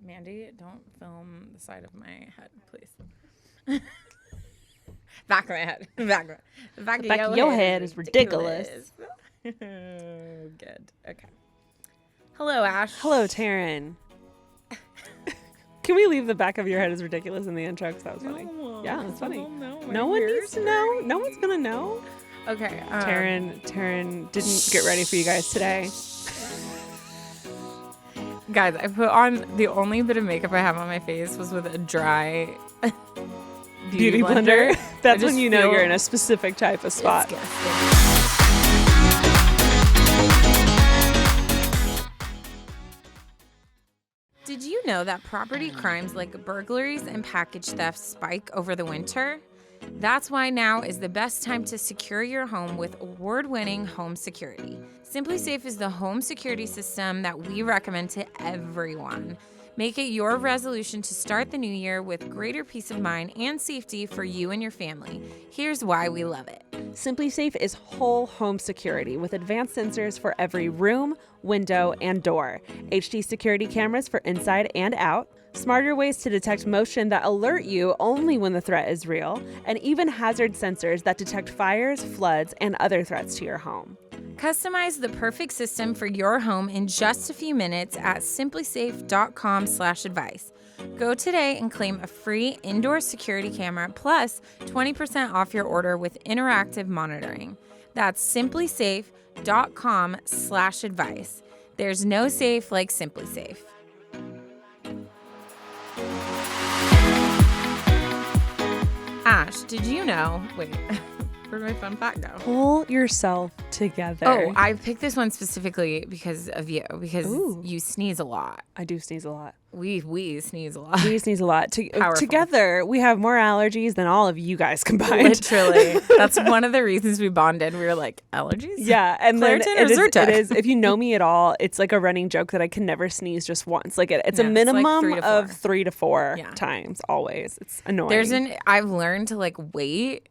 Mandy, don't film the side of my head, please. Back of my head. Back of your head is ridiculous. Good. Okay. Hello, Ash. Hello, Taryne. Can we leave the back of your head is ridiculous in the intro? Because that was funny. Yeah, that's funny. No one needs to know. No one's going to know. Okay. Taryne didn't get ready for you guys today. Guys, I put on the only bit of makeup I have on my face was with a dry beauty blender. That's when you know you're in a specific type of spot. Did you know that property crimes like burglaries and package thefts spike over the winter? That's why now is the best time to secure your home with award-winning home security. SimpliSafe is the home security system that we recommend to everyone. Make it your resolution to start the new year with greater peace of mind and safety for you and your family. Here's why we love it. SimpliSafe is whole home security with advanced sensors for every room, window, and door, HD security cameras for inside and out, smarter ways to detect motion that alert you only when the threat is real, and even hazard sensors that detect fires, floods, and other threats to your home. Customize the perfect system for your home in just a few minutes at simplisafe.com/advice. Go today and claim a free indoor security camera plus 20% off your order with interactive monitoring. That's simplisafe.com/advice. There's no safe like SimpliSafe. Ash, did you know? Wait, where'd my fun fact go? Pull yourself together. Oh, I picked this one specifically because of you, because you sneeze a lot. I do sneeze a lot. We sneeze a lot. We sneeze a lot. Together, we have more allergies than all of you guys combined. Literally. That's one of the reasons we bonded. We were like, allergies? Yeah. And then Claritin it is, if you know me at all, it's like a running joke that I can never sneeze just once. Like it's a minimum of 3 to 4 times always. It's annoying. I've learned to like wait.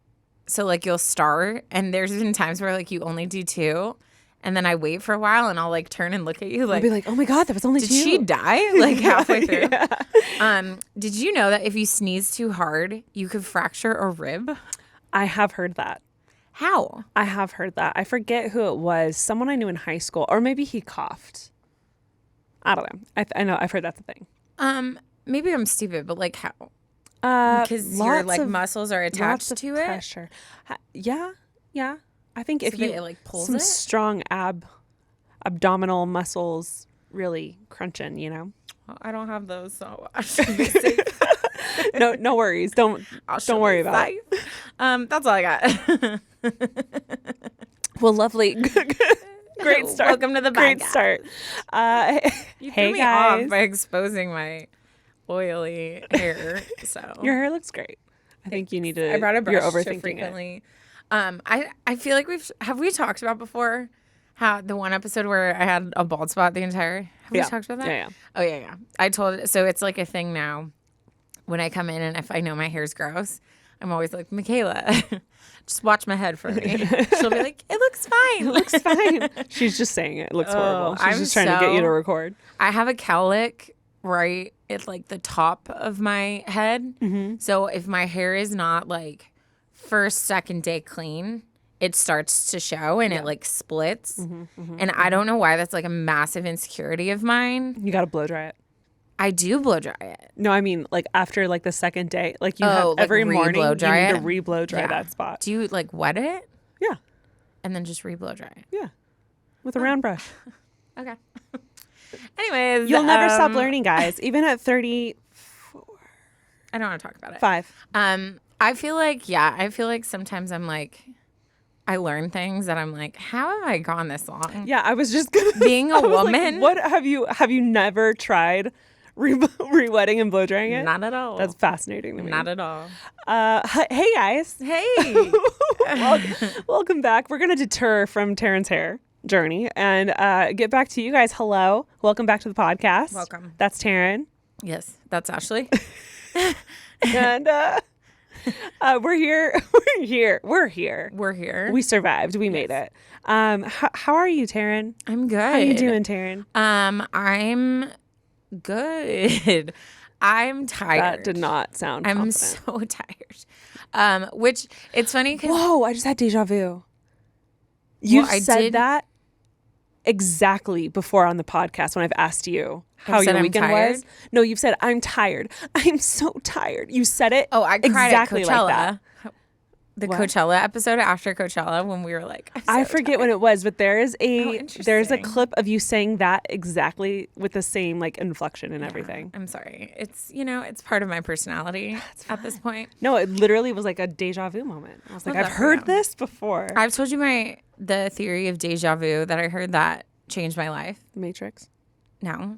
So like you'll start and there's been times where like you only do 2. And then I wait for a while and I'll like turn and look at you like, I'll be like, oh my God, that was only 2. Did she die? Like halfway through. Yeah. Did you know that if you sneeze too hard, you could fracture a rib? I have heard that. How? I have heard that. I forget who it was. Someone I knew in high school, or maybe he coughed. I don't know. I know. I've heard that's a thing. Maybe I'm stupid, but like how? Because your like muscles are attached to it. Pressure. Yeah. I think if you like pulls some it? Strong abdominal muscles really crunching, you know. Well, I don't have those, so I should be safe. No worries. Don't worry about it. That's all I got. Well, lovely. Great start. Welcome to the Great podcast. Start. You hey threw me guys off by exposing my oily hair. So your hair looks great. I think you need to. I brought a brush you're overthinking to frequently. it. I feel like have we talked about before how the one episode where I had a bald spot the entire. Have we talked about that? Yeah. Oh yeah. I told it. So it's like a thing now. When I come in and if I know my hair's gross, I'm always like, Michaela, just watch my head for me. She'll be like, it looks fine. It looks fine. She's just saying it looks horrible. She's just trying to get you to record. I have a cowlick right at like the top of my head. Mm-hmm. So if my hair is not like second day clean, it starts to show and it like splits. And I don't know why that's like a massive insecurity of mine. You got to blow dry it. I do blow dry it. No, I mean like after like the second day, like you have every morning you need to re-blow dry that spot. Do you like wet it? Yeah. And then just re-blow dry it? Yeah. With a round brush. Okay. Anyways. You'll never stop learning, guys. Even at 34. I don't want to talk about it. 5. I feel like sometimes I'm like, I learn things that I'm like, how have I gone this long? Yeah, I was just gonna being a woman. Like, what have you never tried re-wetting and blow drying it? Not at all. That's fascinating to me. Not at all. Hey guys. Hey. Welcome back. We're gonna deter from Taryne's hair journey and get back to you guys. Hello. Welcome back to the podcast. Welcome. That's Taryne. Yes, that's Ashley. And we're here. We're here. We survived. We made it. How are you, Taryne? I'm good. How are you doing, Taryne? I'm Good. I'm tired. That did not sound I'm confident. so tired. Which it's funny because Whoa, I just had deja vu. You I said did- that exactly before on the podcast when I've asked you how I've said your I'm weekend tired? was. No, you've said, I'm tired. I'm so tired. You said it I cried exactly at like Coachella. that. The What? Coachella episode after Coachella when we were like, I forget when it was, but there's a interesting. clip of you saying that exactly with the same like inflection and everything. I'm sorry. It's it's part of my personality at this point. No, it literally was like a deja vu moment. I was like, Love I've that for heard you. this before. I've told you the theory of deja vu that I heard that changed my life. Matrix. No.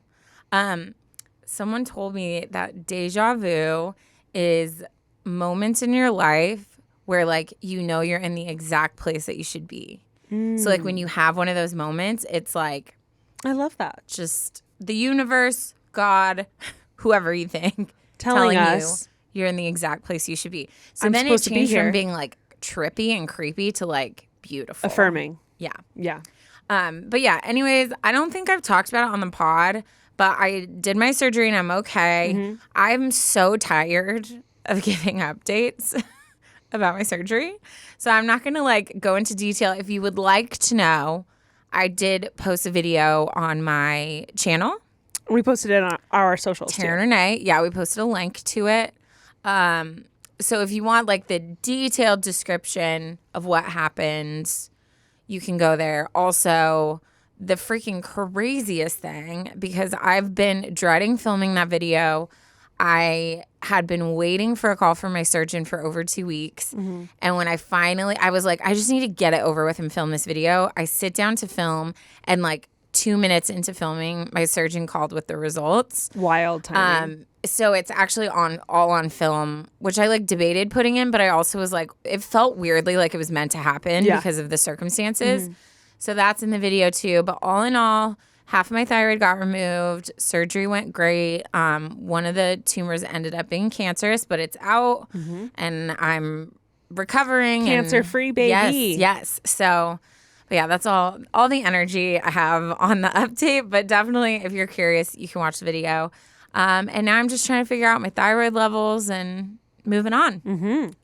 Someone told me that deja vu is moments in your life where like you're in the exact place that you should be. So like when you have one of those moments, it's like I love that. just the universe, God, whoever you think, Telling you us you're in the exact place you should be. So I'm then it supposed to be changed here. from being like trippy and creepy to like beautiful. affirming. Yeah. Yeah. But yeah, anyways, I don't think I've talked about it on the pod, but I did my surgery and I'm okay. I'm so tired of giving updates about my surgery. So I'm not going to like go into detail. If you would like to know, I did post a video on my channel. We posted it on our socials too. Taryne. Yeah, we posted a link to it. So if you want like the detailed description of what happened, you can go there. Also, the freaking craziest thing, because I've been dreading filming that video. I had been waiting for a call from my surgeon for over 2 weeks. And when I was like, I just need to get it over with and film this video. I sit down to film, and like 2 minutes into filming, my surgeon called with the results. Wild timing. So it's actually all on film, which I like debated putting in, but I also was like, it felt weirdly like it was meant to happen because of the circumstances. So that's in the video too. But all in all, half of my thyroid got removed. Surgery went great. One of the tumors ended up being cancerous, but it's out, and I'm recovering. Cancer-free, baby. Yes. So, but yeah, that's all the energy I have on the update. But definitely, if you're curious, you can watch the video. And now I'm just trying to figure out my thyroid levels and moving on.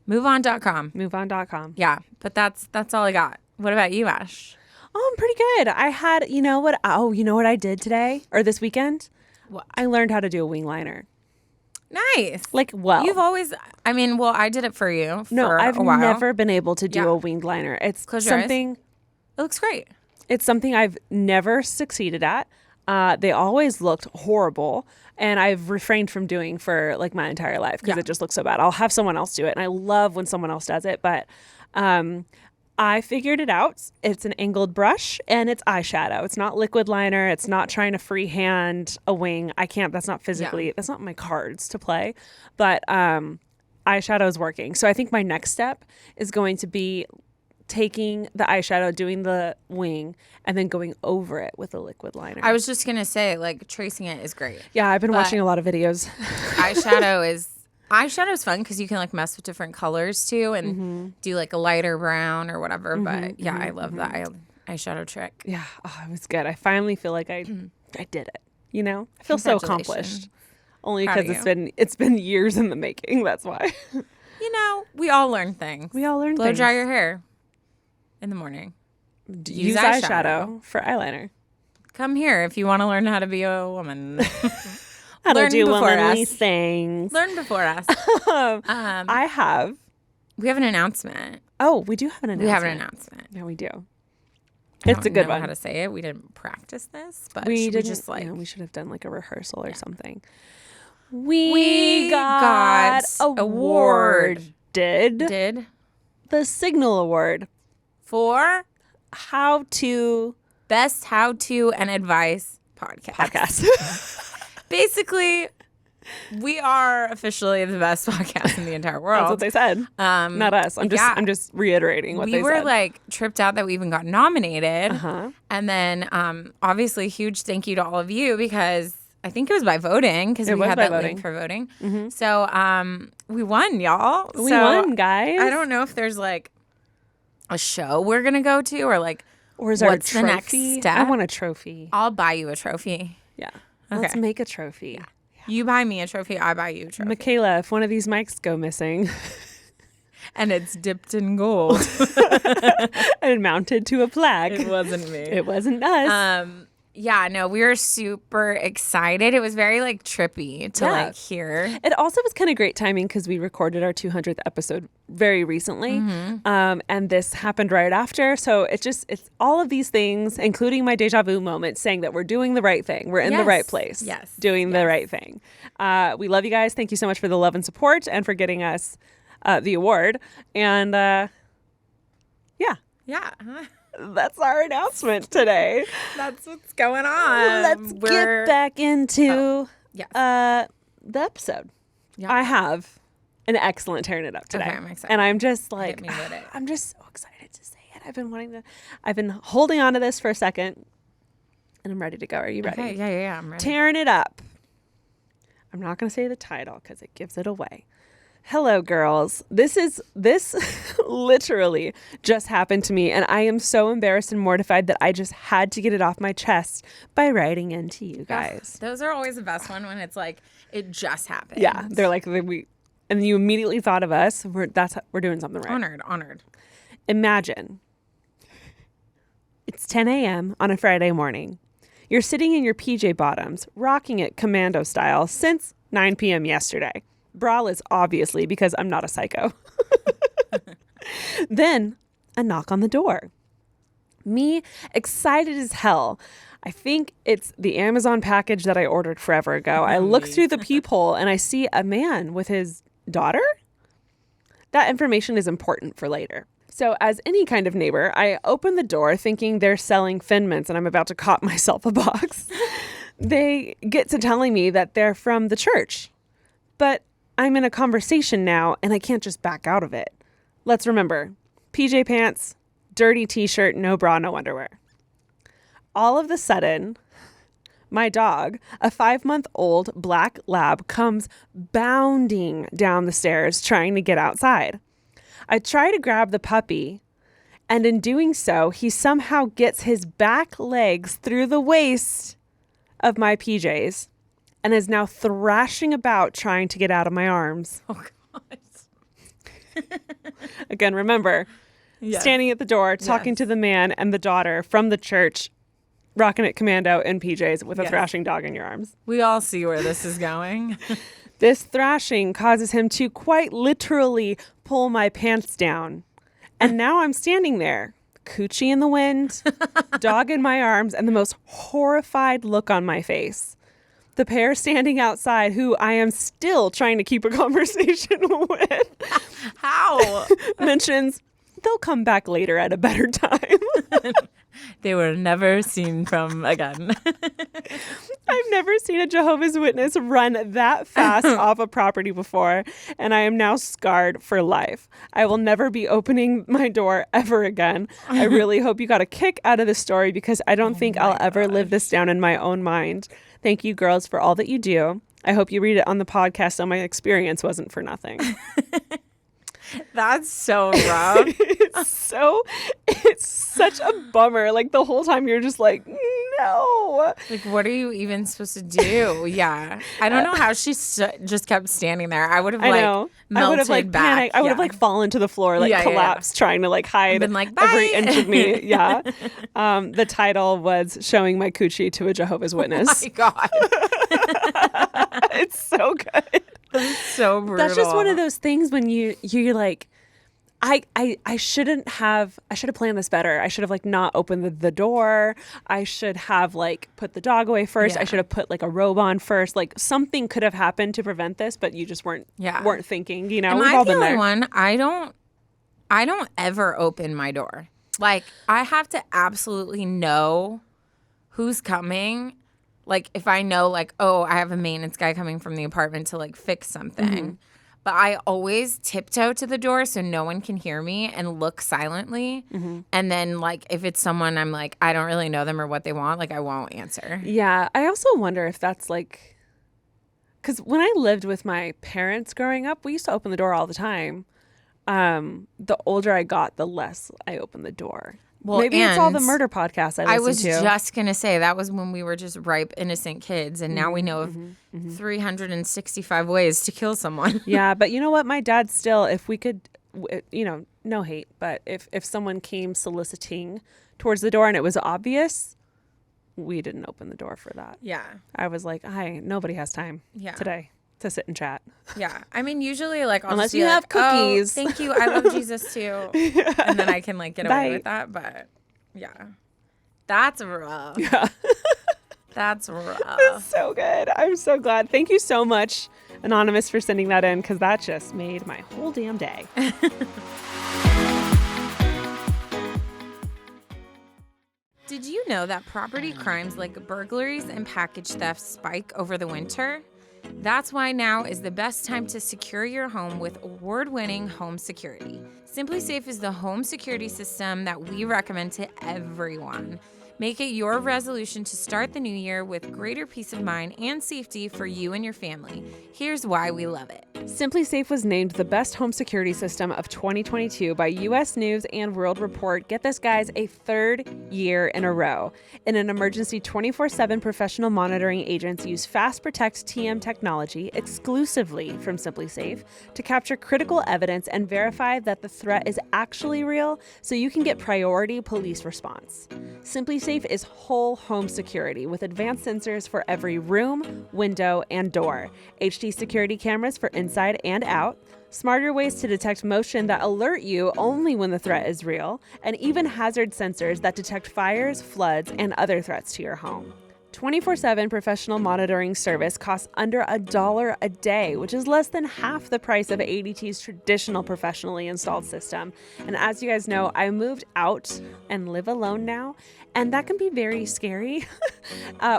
MoveOn.com. MoveOn.com. Yeah, but that's all I got. What about you, Ash? Oh, I'm pretty good. I had, you know what I did today or this weekend? What? I learned how to do a wing liner. Nice. You've always, I did it for you No, for I've a while. never been able to do Yeah. a winged liner. It's Close your eyes. something It looks great. It's something I've never succeeded at. They always looked horrible, and I've refrained from doing for like my entire life because it just looks so bad. I'll have someone else do it, and I love when someone else does it, but I figured it out. It's an angled brush and it's eyeshadow. It's not liquid liner. It's not trying to freehand a wing. I can't, that's not physically, that's not my cards to play, but eyeshadow is working. So I think my next step is going to be taking the eyeshadow, doing the wing, and then going over it with a liquid liner. I was just going to say, like, tracing it is great. Yeah, I've been watching a lot of videos. Eyeshadow is fun because you can like mess with different colors too and do like a lighter brown or whatever. But yeah, I love that eyeshadow trick. Yeah, it was good. I finally feel like I did it. You know, I feel so accomplished. Only Proud because of it's been years in the making. That's why. You know, we all learn things. We all learn Blow things. dry your hair in the morning. Use eyeshadow for eyeliner. Come here if you want to learn how to be a woman. How to Learn do before womanly us. things. Learn before us. I have. We have an announcement. Oh, we do have an announcement. We have an announcement. Yeah, we do. I It's a don't good know one. how to say it. We didn't practice this, but We should didn't. just like We should have done like a rehearsal or something. We got awarded did the Signal Award. for How to best how to and advice podcast. Basically, we are officially the best podcast in the entire world. That's what they said. Not us. I'm just reiterating what we they were said. like tripped out that we even got nominated. Uh-huh. And then obviously huge thank you to all of you because I think it was by voting because It we was had by that voting. link for voting. So we won, y'all. We So won, guys. I don't know if there's like a show we're gonna go to or like Or is our what's the next trophy? step? I want a trophy. I'll buy you a trophy. Yeah. Let's Okay. make a trophy. Yeah. You buy me a trophy, I buy you a trophy. Michaela, if one of these mics go missing And it's dipped in gold. and mounted to a plaque, It wasn't me. it wasn't us. Yeah, no, we were super excited. It was very like trippy to like hear. It also was kind of great timing because we recorded our 200th episode very recently. And this happened right after. So it's all of these things, including my deja vu moment, saying that we're doing the right thing. We're in the right place. Yes. Doing the right thing. We love you guys. Thank you so much for the love and support and for getting us the award. And yeah, that's our announcement today. That's what's going on. Let's get back into the episode. Yeah. I have an excellent tearing it up today. Okay, I'm excited. And I'm just like, Hit me with it. I'm just so excited to say it. I've been holding on to this for a second and I'm ready to go. Are you ready? Okay, yeah, I'm ready. Tearing it up. I'm not going to say the title because it gives it away. Hello, girls. This literally just happened to me, and I am so embarrassed and mortified that I just had to get it off my chest by writing into you guys. Those are always the best one when it's like it just happened. Yeah, they're like and you immediately thought of us. We're doing something right. Honored. Imagine it's 10 a.m. on a Friday morning. You're sitting in your PJ bottoms, rocking it commando style since 9 p.m. yesterday. Braless, obviously, because I'm not a psycho. Then a knock on the door. Me, excited as hell. I think it's the Amazon package that I ordered forever ago. I look through the peephole and I see a man with his daughter. That information is important for later. So as any kind of neighbor, I open the door thinking they're selling Thin Mints and I'm about to cop myself a box. They get to telling me that they're from the church. But I'm in a conversation now and I can't just back out of it. Let's remember, PJ pants, dirty t-shirt, no bra, no underwear. All of a sudden, my dog, a 5-month-old black lab, comes bounding down the stairs trying to get outside. I try to grab the puppy, and in doing so, he somehow gets his back legs through the waist of my PJs and is now thrashing about trying to get out of my arms. Oh God. Again, remember, standing at the door, talking to the man and the daughter from the church, rocking it commando in PJs with a thrashing dog in your arms. We all see where this is going. This thrashing causes him to quite literally pull my pants down. And now I'm standing there, coochie in the wind, dog in my arms, and the most horrified look on my face. The pair standing outside, who I am still trying to keep a conversation with, How? mentions they'll come back later at a better time. They were never seen from again. I've never seen a Jehovah's Witness run that fast off a property before, and I am now scarred for life. I will never be opening my door ever again. I really hope you got a kick out of this story because I don't think I'll ever live this down in my own mind. Thank you, girls, for all that you do. I hope you read it on the podcast so my experience wasn't for nothing. That's so rough. It's such a bummer. Like the whole time you're just like, no. Like, what are you even supposed to do? Yeah. I don't know how she just kept standing there. I would have melted back. Panicked. I would have like fallen to the floor, like collapsed, trying to like hide been like, every bye. inch of me. Yeah. The title was Showing My Coochie to a Jehovah's Witness. Oh my God. It's so good. That's so brutal. That's just one of those things when you're like, I should have planned this better. I should have like not opened the door. I should have like put the dog away first. Yeah. I should have put like a robe on first. Like something could have happened to prevent this, but you just weren't thinking, you know. Am We've I all the been only there. one? I don't ever open my door. Like I have to absolutely know who's coming. Like if I know like, oh, I have a maintenance guy coming from the apartment to like fix something. Mm-hmm. But I always tiptoe to the door so no one can hear me and look silently. Mm-hmm. And then like if it's someone I'm like, I don't really know them or what they want, like I won't answer. Yeah. I also wonder if that's like, because when I lived with my parents growing up, we used to open the door all the time. The older I got, the less I opened the door. Well, maybe it's all the and murder podcasts I was listened to. just going to say that was when we were just ripe, innocent kids. And now we know of 365 ways to kill someone. Yeah, but you know what? My dad still, if we could, no hate, but if someone came soliciting towards the door and it was obvious, we didn't open the door for that. Yeah. I was like, nobody has time today to sit and chat. Yeah. I mean, usually, like, I'll Unless just be you have like, cookies. Oh, thank you. I love Jesus too. And then I can, like, get away with that. But, yeah. That's rough. Yeah. That's rough. So good. I'm so glad. Thank you so much, Anonymous, for sending that in, because that just made my whole damn day. Did you know that property crimes like burglaries and package thefts spike over the winter? That's why now is the best time to secure your home with award-winning home security. Simply Safe is the home security system that we recommend to everyone. Make it your resolution to start the new year with greater peace of mind and safety for you and your family. Here's why we love it. Simply Safe was named the best home security system of 2022 by U.S. News and World Report. Get this, guys, a third year in a row. In an emergency 24/7 professional monitoring agents use Fast Protect TM technology exclusively from Simply Safe to capture critical evidence and verify that the threat is actually real so you can get priority police response. Simply Safe is whole home security with advanced sensors for every room, window, and door, HD security cameras for inside and out, smarter ways to detect motion that alert you only when the threat is real, and even hazard sensors that detect fires, floods, and other threats to your home. 24/7 professional monitoring service costs under $1 a day, which is less than half the price of ADT's traditional professionally installed system. And as you guys know, I moved out and live alone now, and that can be very scary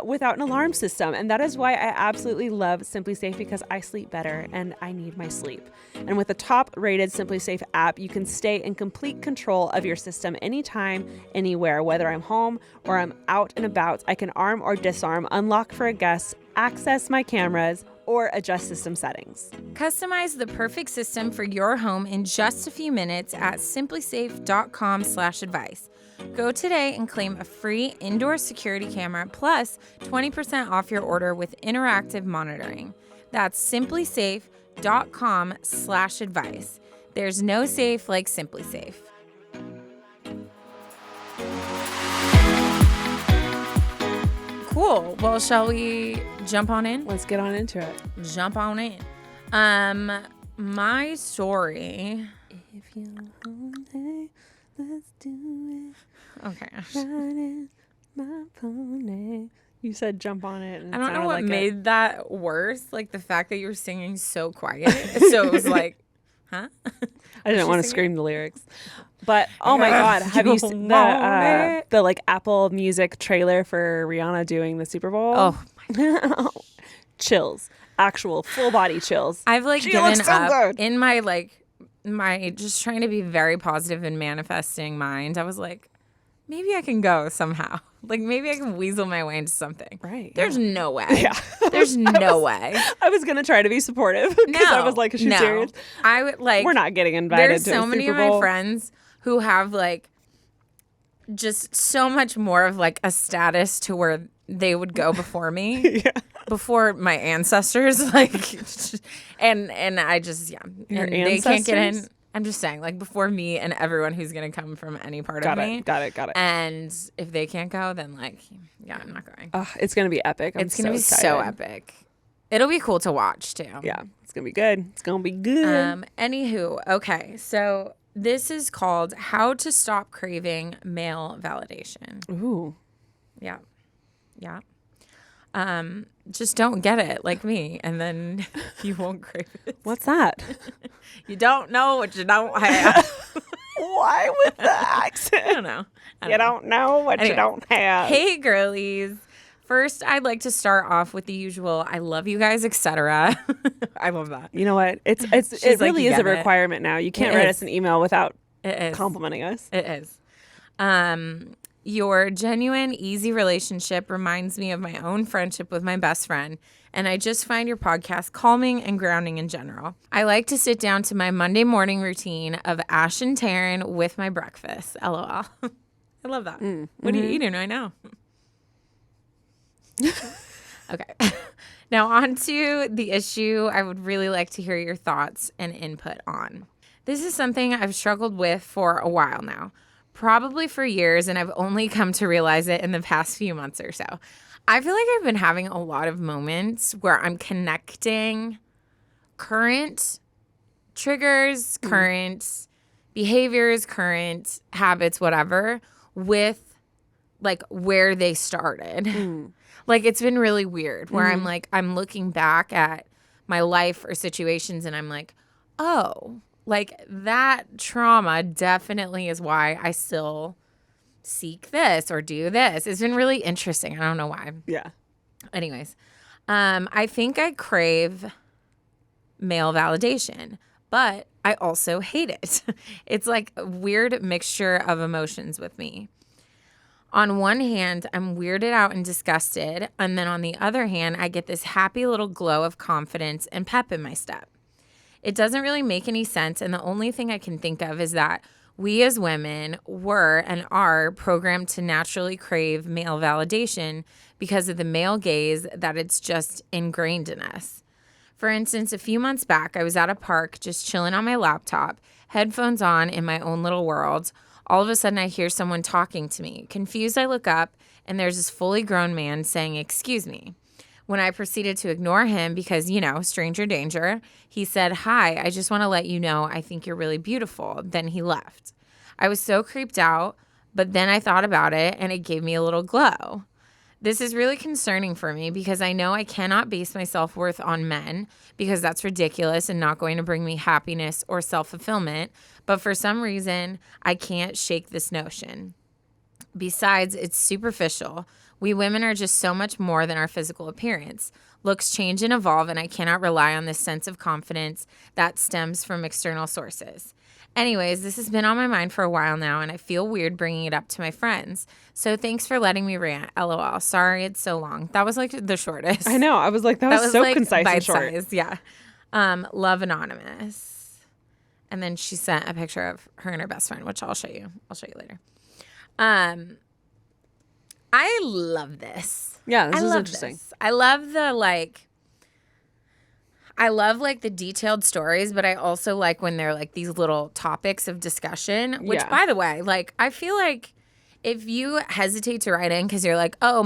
without an alarm system. And that is why I absolutely love Simply Safe, because I sleep better and I need my sleep. And with the top-rated Simply Safe app, you can stay in complete control of your system anytime, anywhere. Whether I'm home or I'm out and about, I can arm or disarm, unlock for a guest, access my cameras, or adjust system settings. Customize the perfect system for your home in just a few minutes at simplysafe.com/advice. Go today and claim a free indoor security camera plus 20% off your order with interactive monitoring. That's simplysafe.com/advice. There's no safe like Simply Safe. Cool. Well, shall we jump on in? Let's get on into it. Jump on in. My story. If you want it, let's do it. Okay. Riding my pony. You said jump on it. And I don't know what like made that worse. Like the fact that you were singing so quiet. So it was like, huh? I didn't want to scream the lyrics. But oh my God, have you seen the like Apple Music trailer for Rihanna doing the Super Bowl? Oh my chills. Actual full body chills. I've like She given looks so up good. in my just trying to be very positive and manifesting mind. I was like, maybe I can go somehow. Like maybe I can weasel my way into something. Right. There's no way. Yeah. There's no way. I was gonna try to be supportive because I was like, is she serious? I would like. We're not getting invited There's to so a many Super of Bowl. my friends who have like just so much more of like a status to where they would go before me. Yeah. Before my ancestors, like, and I just Your and ancestors? they can't get in. I'm just saying, like, before me and everyone who's gonna come from any part of me. Got it. And if they can't go, then like, yeah, I'm not going. It's gonna be epic. It's gonna be so epic. It'll be cool to watch too. Yeah, it's gonna be good. It's gonna be good. Anywho, okay, so this is called "How to Stop Craving Male Validation." Ooh. Yeah. Just don't get it like me, and then you won't crave it. What's that? You don't know what you don't have. Why with the accent? I don't know. You don't know what you Anyway. don't have. Hey, girlies. First, I'd like to start off with the usual "I love you guys," etc. I love that. You know what? It like, really you is a get it. requirement now. You can't It write is. us an email without It is. complimenting us. It is. Your genuine, easy relationship reminds me of my own friendship with my best friend, and I just find your podcast calming and grounding in general. I like to sit down to my Monday morning routine of Ash and Taryne with my breakfast. LOL. I love that. What are you eating right now? Okay. Now on to the issue I would really like to hear your thoughts and input on. This is something I've struggled with for a while now, probably for years, and I've only come to realize it in the past few months or so. I feel like I've been having a lot of moments where I'm connecting current triggers, current behaviors, current habits, whatever, with like where they started. Like it's been really weird where I'm like, I'm looking back at my life or situations and I'm like, oh, like that trauma definitely is why I still seek this or do this. It's been really interesting. I don't know why. Yeah. Anyways, I think I crave male validation, but I also hate it. It's like a weird mixture of emotions with me. On one hand, I'm weirded out and disgusted, and then on the other hand, I get this happy little glow of confidence and pep in my step. It doesn't really make any sense, and the only thing I can think of is that we as women were and are programmed to naturally crave male validation because of the male gaze that it's just ingrained in us. For instance, a few months back, I was at a park just chilling on my laptop, headphones on in my own little world. All of a sudden, I hear someone talking to me. Confused, I look up, and there's this fully grown man saying, "Excuse me." When I proceeded to ignore him because, stranger danger, he said, "Hi, I just want to let you know I think you're really beautiful." Then he left. I was so creeped out, but then I thought about it, and it gave me a little glow. This is really concerning for me because I know I cannot base my self-worth on men because that's ridiculous and not going to bring me happiness or self-fulfillment. But for some reason, I can't shake this notion. Besides, it's superficial. We women are just so much more than our physical appearance. Looks change and evolve, and I cannot rely on this sense of confidence that stems from external sources. Anyways, this has been on my mind for a while now, and I feel weird bringing it up to my friends. So thanks for letting me rant. LOL. Sorry it's so long. That was like the shortest. I know. I was like, that was so like concise and short. Bite-sized, yeah. Love Anonymous. And then she sent a picture of her and her best friend, which I'll show you. I'll show you later. I love this. Yeah, this is interesting. I love the detailed stories, but I also like when they're like these little topics of discussion, which by the way, like I feel like if you hesitate to write in because you're like, oh,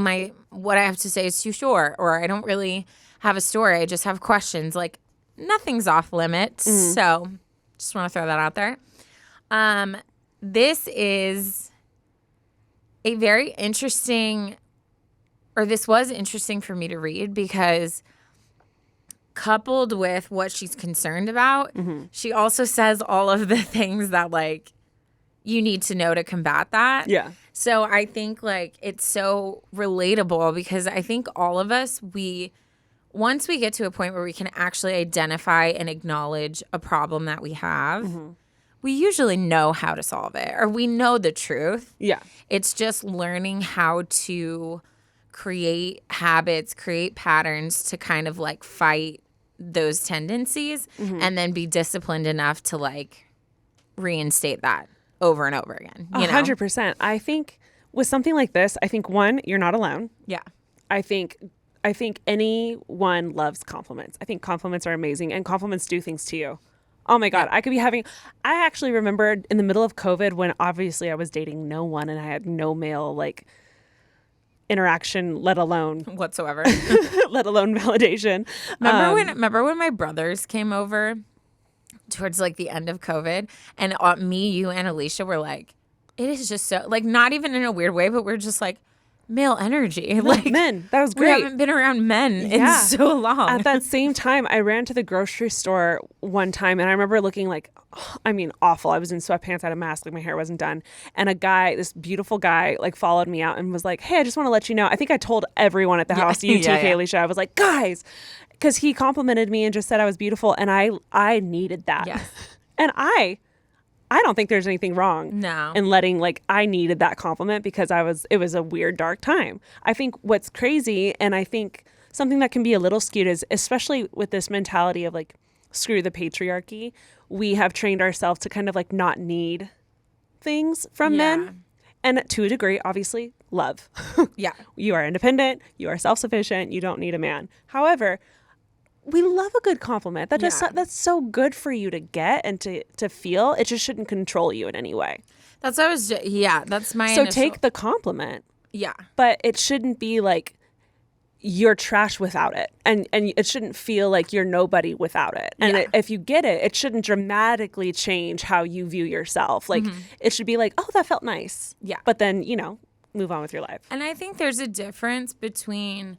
what I have to say is too short, or I don't really have a story, I just have questions, like nothing's off limits. So just want to throw that out there. This is a very interesting, or this was interesting for me to read because coupled with what she's concerned about, she also says all of the things that like you need to know to combat that. Yeah. So I think like it's so relatable because I think all of us, once we get to a point where we can actually identify and acknowledge a problem that we have, we usually know how to solve it, or we know the truth. Yeah. It's just learning how to create habits, create patterns to kind of like fight those tendencies and then be disciplined enough to like reinstate that over and over again. 100%. I think with something like this, I think one, you're not alone. Yeah. I think anyone loves compliments. I think compliments are amazing, and compliments do things to you. Oh my God. I actually remembered in the middle of COVID when obviously I was dating no one and I had no male like interaction, let alone whatsoever, let alone validation. Remember when my brothers came over towards like the end of COVID, and me, you, and Alicia were like, it is just so like not even in a weird way, but we're just like male energy, like men. That was great. We haven't been around men in so long. At that same time, I ran to the grocery store one time, and I remember looking like, awful. I was in sweatpants, I had a mask, like my hair wasn't done. And a guy, this beautiful guy, like followed me out and was like, hey, I just want to let you know. I think I told everyone at the house, you too, Alicia. I was like, guys, because he complimented me and just said I was beautiful. And I needed that. Yes. And I don't think there's anything wrong in letting, like, I needed that compliment because it was a weird, dark time. I think what's crazy, and I think something that can be a little skewed is, especially with this mentality of like, screw the patriarchy, we have trained ourselves to kind of like not need things from men. And to a degree, obviously, love. Yeah. You are independent. You are self-sufficient. You don't need a man. However, we love a good compliment. That's so good for you to get and to feel. It just shouldn't control you in any way. That's what I was. That's my. So initial. take the compliment. Yeah. But it shouldn't be like you're trash without it, and it shouldn't feel like you're nobody without it. And if you get it, it shouldn't dramatically change how you view yourself. Like it should be like, oh, that felt nice. Yeah. But then move on with your life. And I think there's a difference between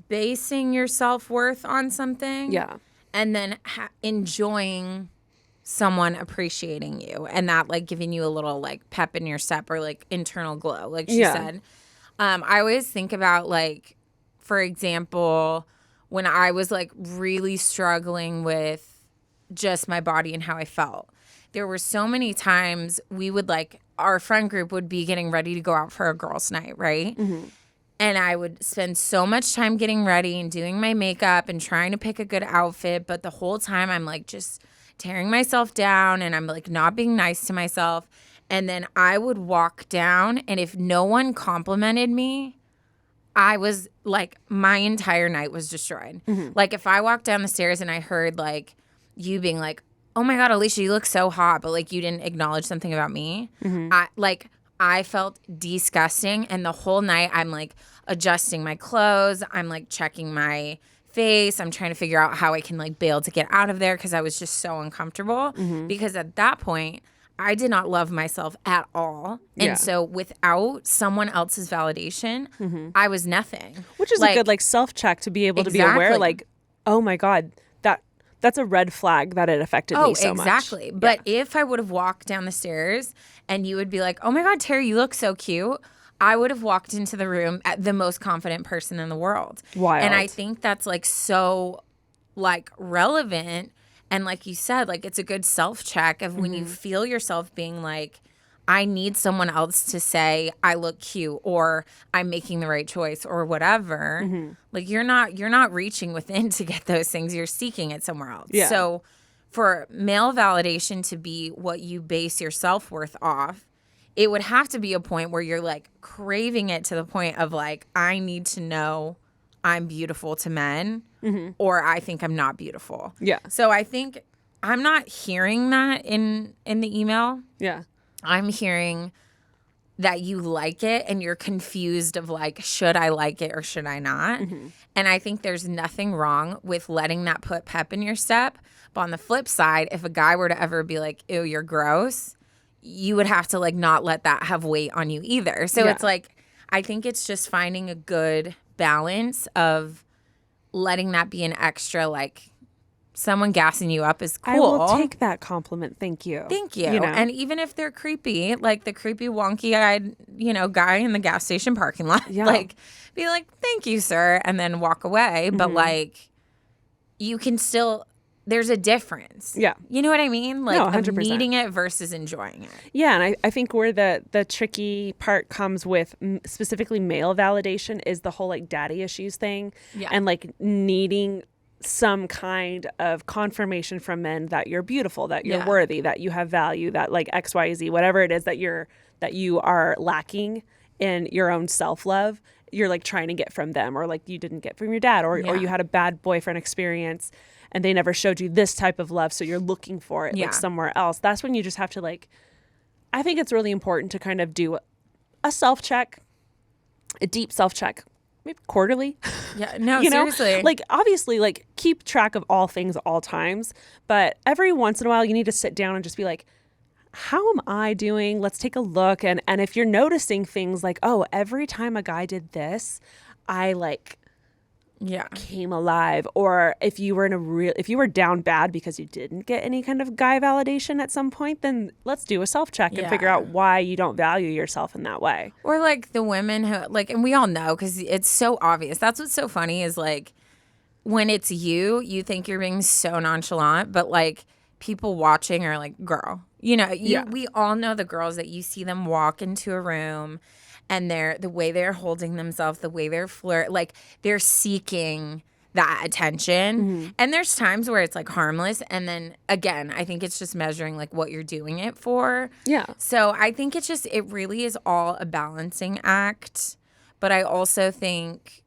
basing your self-worth on something. Yeah. And then enjoying someone appreciating you and that like giving you a little like pep in your step or like internal glow, like she said. I always think about like, for example, when I was like really struggling with just my body and how I felt, there were so many times we would like, our friend group would be getting ready to go out for a girls' night, right? Mm-hmm. And I would spend so much time getting ready and doing my makeup and trying to pick a good outfit. But the whole time I'm like just tearing myself down and I'm like not being nice to myself. And then I would walk down and if no one complimented me, I was like, my entire night was destroyed. Mm-hmm. Like if I walked down the stairs and I heard like you being like, oh my God, Alicia, you look so hot, but like you didn't acknowledge something about me. Mm-hmm. I felt disgusting. And the whole night I'm like adjusting my clothes. I'm like checking my face. I'm trying to figure out how I can like bail to get out of there because I was just so uncomfortable. Mm-hmm. Because at that point, I did not love myself at all. And so without someone else's validation, I was nothing. Which is a good like self-check to be able to be aware like, oh my God, that's a red flag that it affected me so much. Exactly. But if I would have walked down the stairs and you would be like, oh my God, Terry, you look so cute, I would have walked into the room at the most confident person in the world. Wild. And I think that's like so like relevant. And like you said, like it's a good self-check of when you feel yourself being like, I need someone else to say I look cute or I'm making the right choice or whatever. Mm-hmm. Like you're not reaching within to get those things. You're seeking it somewhere else. Yeah. So for male validation to be what you base your self-worth off, it would have to be a point where you're like craving it to the point of like, I need to know I'm beautiful to men or I think I'm not beautiful. Yeah. So I think I'm not hearing that in the email. Yeah. I'm hearing that you like it and you're confused of like, should I like it or should I not? Mm-hmm. And I think there's nothing wrong with letting that put pep in your step. But on the flip side, if a guy were to ever be like, ew, you're gross, you would have to like not let that have weight on you either. So it's like, I think it's just finding a good balance of letting that be an extra like, someone gassing you up is cool. I will take that compliment. Thank you. Thank you. And even if they're creepy, like the creepy wonky-eyed, guy in the gas station parking lot, like be like, thank you, sir, and then walk away. Mm-hmm. But like you can still, there's a difference. Yeah. You know what I mean? Like 100%. Needing it versus enjoying it. Yeah. And I think where the tricky part comes with specifically male validation is the whole like daddy issues thing. Yeah. And like needing some kind of confirmation from men that you're beautiful, that you're worthy, that you have value, that like XYZ, whatever it is that you are lacking in your own self-love, you're like trying to get from them, or like you didn't get from your dad, or you had a bad boyfriend experience and they never showed you this type of love, so you're looking for it like somewhere else. That's when you just have to like, I think it's really important to kind of do a self-check, a deep self-check, maybe quarterly. Yeah, no, seriously. Like, obviously, like, keep track of all things all times. But every once in a while, you need to sit down and just be like, how am I doing? Let's take a look. And if you're noticing things like, oh, every time a guy did this, I, like, came alive. Or if you were down bad because you didn't get any kind of guy validation at some point, then let's do a self-check and figure out why you don't value yourself in that way. Or like the women who like, and we all know because it's so obvious. That's what's so funny is like when it's you think you're being so nonchalant, but like people watching are like, girl, we all know the girls that you see them walk into a room and the way they're holding themselves, the way they're like they're seeking that attention. And there's times where it's like harmless. And then again, I think it's just measuring like what you're doing it for. Yeah. So I think it really is all a balancing act. But I also think,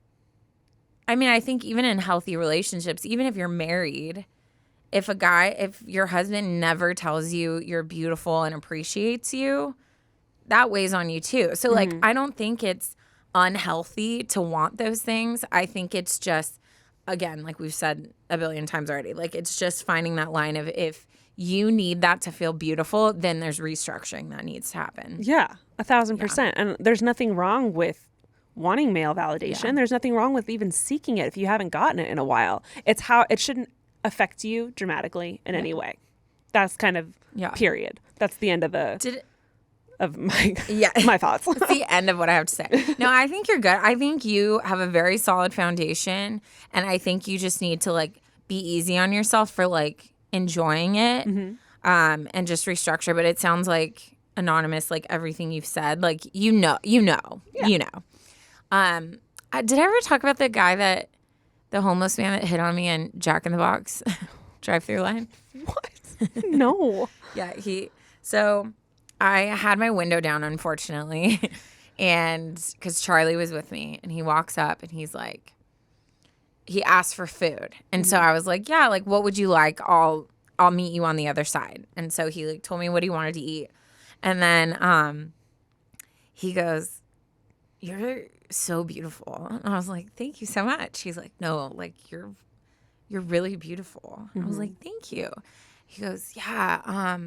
I think even in healthy relationships, even if you're married, if your husband never tells you you're beautiful and appreciates you, that weighs on you too. So like, I don't think it's unhealthy to want those things. I think it's just, again, like we've said a billion times already, like it's just finding that line of if you need that to feel beautiful, then there's restructuring that needs to happen. Yeah, 1,000%. And there's nothing wrong with wanting male validation. Yeah. There's nothing wrong with even seeking it if you haven't gotten it in a while. It's how it shouldn't affect you dramatically in any way. That's kind of period. That's the end of my thoughts. It's the end of what I have to say. No, I think you're good. I think you have a very solid foundation, and I think you just need to like be easy on yourself for like enjoying it, and just restructure. But it sounds like anonymous, like everything you've said, like you know. Did I ever talk about the homeless man that hit on me in Jack in the Box drive-through line? What? No. Yeah, so I had my window down, unfortunately, and because Charlie was with me, and he walks up and he's like, he asked for food, and so I was like, yeah, like what would you like? I'll meet you on the other side. And so he like told me what he wanted to eat, and then he goes, "You're so beautiful," and I was like, "Thank you so much." He's like, "No, like you're really beautiful." I was like, "Thank you." He goes, "Yeah,